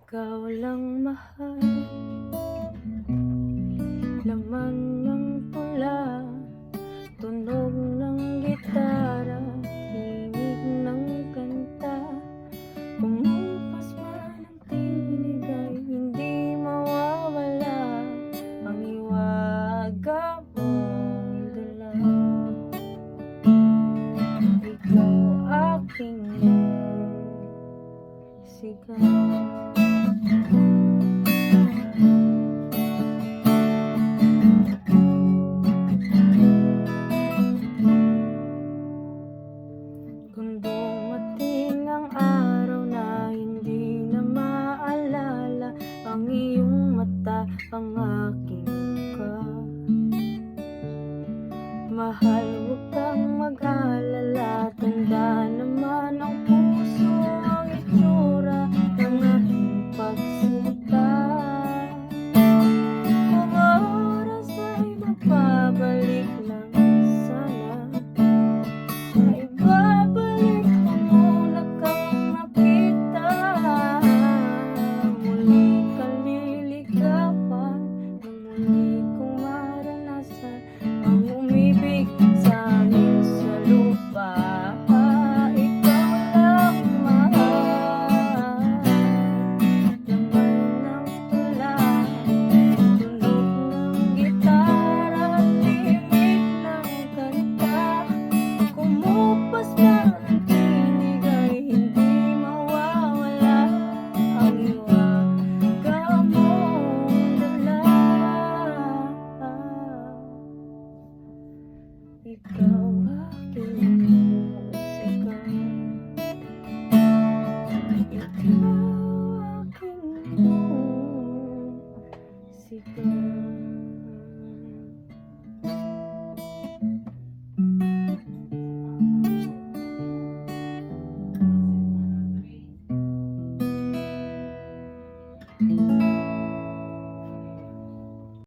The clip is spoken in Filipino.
Ikaw lang mahal, laman ng tula, tunog ng gitara, himig ng kanta. Kumupas man ang tinig ay hindi mawawala ang hiwaga mong dala. Ikaw aking sigaw. Kung dumating ang araw na hindi na maalala ang iyong mata, ang aking mukha, mahal, huwag kang mag-alala. Tanda naman ang puso ang itsura ng aking pagsinta. Kung oras ay mapabalik lang sana, ibabalik mo muna kang makita. Muli kang liligawan, muli kong maranasan ang umibig sa amin sa lupa. Ikaw lang mahal, laman ng tula, tunog ng gitara, himig ng kanta. Kumupas man ang tinig ay hindi mawawala ang hiwaga mong dala. Ikaw aking musika, ikaw aking musika.